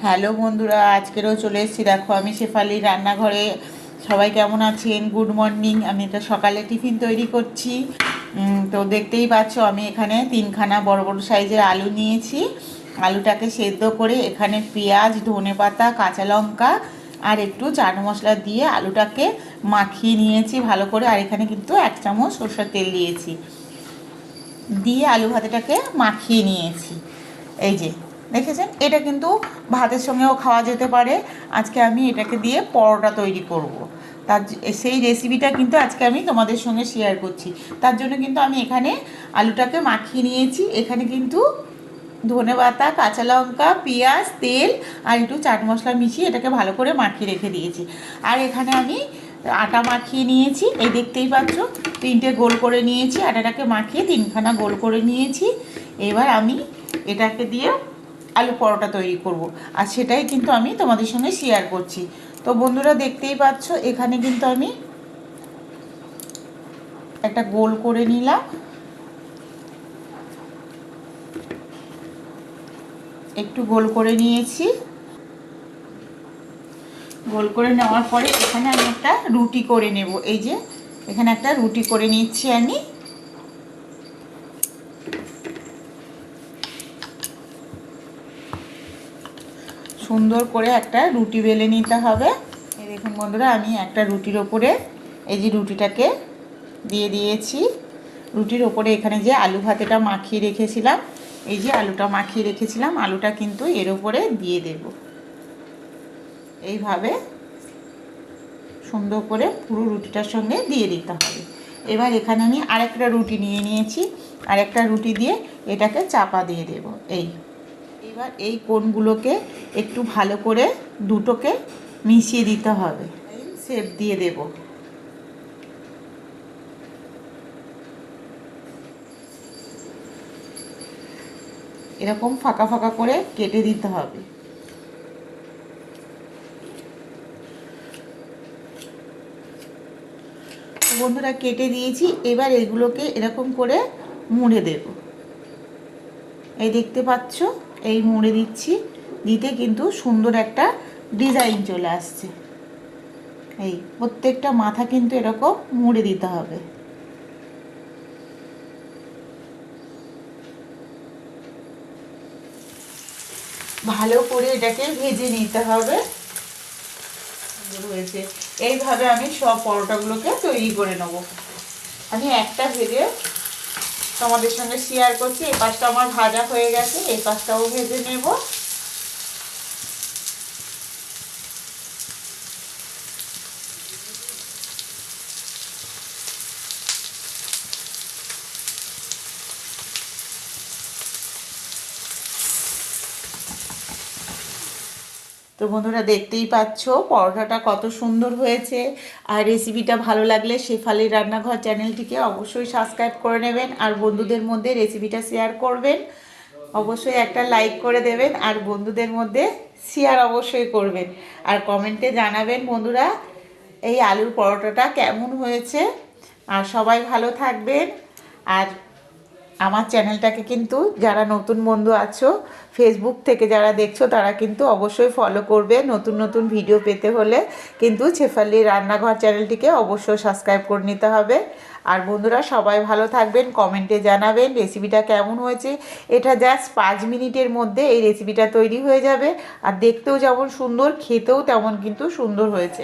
Hello বন্ধুরা, আজকেরও চলে এসেছি। দেখো আমি শেফালির রান্নাঘরে। সবাই কেমন আছেন? Good morning. আমি একটা সকালে টিফিন তৈরি করছি। তো দেখতেই পাচ্ছ আমি এখানে 3খানা বড় বড় সাইজের আলু নিয়েছি। আলুটাকে সেদ্ধ করে এখানে পেঁয়াজ, ধনেপাতা, কাঁচা লঙ্কা আর একটু চাট মশলা দিয়ে আলুটাকে মাখিয়ে নিয়েছি ভালো করে। আর এখানে কিন্তু 1 চামচ সরষের তেল দিয়েছি, দিয়ে আলু ভাতেটাকে মাখিয়ে নিয়েছি। এই যে দেখেছেন, এটা কিন্তু ভাতের সঙ্গেও খাওয়া যেতে পারে। আজকে আমি এটাকে দিয়ে পরোটা তৈরি করব। সেই রেসিপিটা কিন্তু আজকে আমি তোমাদের সঙ্গে শেয়ার করছি। তার জন্য কিন্তু আমি এখানে আলুটাকে মাখিয়ে নিয়েছি। এখানে কিন্তু ধনেপাতা, কাঁচা লঙ্কা, পেঁয়াজ, তেল আর একটু চাট মশলা মিশিয়ে এটাকে ভালো করে মাখিয়ে রেখে দিয়েছি। আর এখানে আমি আটা মাখিয়ে নিয়েছি, এই দেখতেই পাচ্ছ 3টে গোল করে নিয়েছি। আটাটাকে মাখিয়ে 3খানা গোল করে নিয়েছি। এবার আমি এটাকে দিয়ে আলু পরোটা তৈরি করব, আর সেটাই কিন্তু আমি তোমাদের সঙ্গে শেয়ার করছি। তো বন্ধুরা দেখতেই পাচ্ছ এখানে কিন্তু আমি একটা গোল করে নিলাম। একটু গোল করে নিয়েছি। গোল করে নেওয়ার পরে এখানে আমি একটা রুটি করে নেব। এই যে এখানে একটা রুটি করে নিচ্ছি আমি। সুন্দর করে একটা রুটি বেলে নিতে হবে। এই দেখুন বন্ধুরা, আমি একটা রুটির ওপরে এই যে রুটিটাকে দিয়ে দিয়েছি। রুটির ওপরে এখানে যে আলু ভাতেটা মাখিয়ে রেখেছিলাম, এই যে আলুটা মাখিয়ে রেখেছিলাম, আলুটা কিন্তু এর ওপরে দিয়ে দেব। এইভাবে সুন্দর করে পুরো রুটিটার সঙ্গে দিয়ে দিতে হবে। এবার এখানে আমি আরেকটা রুটি নিয়ে নিয়েছি, আরেকটা রুটি দিয়ে এটাকে চাপা দিয়ে দেব। এবার এই কোণগুলোকে একটু ভালো করে দুটোকে মিশিয়ে দিতে হবে, শেপ দিয়ে দেব। এরকম ফাঁকা ফাঁকা করে কেটে দিতে হবে। বন্ধুরা কেটে দিয়েছি, এবার এগুলোকে এরকম করে মুড়ে দেব। এই দেখতে পাচ্ছ, এই মুড়ে দিচ্ছি, দিতে কিন্তু সুন্দর একটা ডিজাইন চলে আসছে। এই প্রত্যেকটা মাথা কিন্তু এরকম মুড়ে দিতে হবে। ভালো করে এটাকে ভেজে নিতে হবে। হয়েছে, এইভাবে আমি সব পরোটাগুলোকে তৈরি করে নেব। আমি একটা ভেজে তোমাদের সঙ্গে শেয়ার করছি। এই পাশটা আমার ভাজা হয়ে গেছে, এই পাশটাও ভেজে নেব। তো বন্ধুরা দেখতেই পাচ্ছ পরোটাটা কত সুন্দর হয়েছে। আর রেসিপিটা ভালো লাগলে শেফালির রান্নাঘর চ্যানেলটিকে অবশ্যই সাবস্ক্রাইব করে নেবেন, আর বন্ধুদের মধ্যে রেসিপিটা শেয়ার করবেন। অবশ্যই একটা লাইক করে দেবেন, আর বন্ধুদের মধ্যে শেয়ার অবশ্যই করবেন, আর কমেন্টে জানাবেন বন্ধুরা এই আলুর পরোটাটা কেমন হয়েছে। আর সবাই ভালো থাকবেন। আর আমার চ্যানেলটাকে কিন্তু যারা নতুন বন্ধু আছো ফেসবুক থেকে যারা দেখছো তারা কিন্তু অবশ্যই ফলো করবে। নতুন নতুন ভিডিও পেতে হলে কিন্তু শেফালির রান্নাঘর চ্যানেলটিকে অবশ্যই সাবস্ক্রাইব করে নিতে হবে। আর বন্ধুরা সবাই ভালো থাকবেন, কমেন্টে জানাবেন রেসিপিটা কেমন হয়েছে। এটা জাস্ট 5 মিনিটের মধ্যে এই রেসিপিটা তৈরি হয়ে যাবে, আর দেখতেও যেমন সুন্দর, খেতেও তেমন কিন্তু সুন্দর হয়েছে।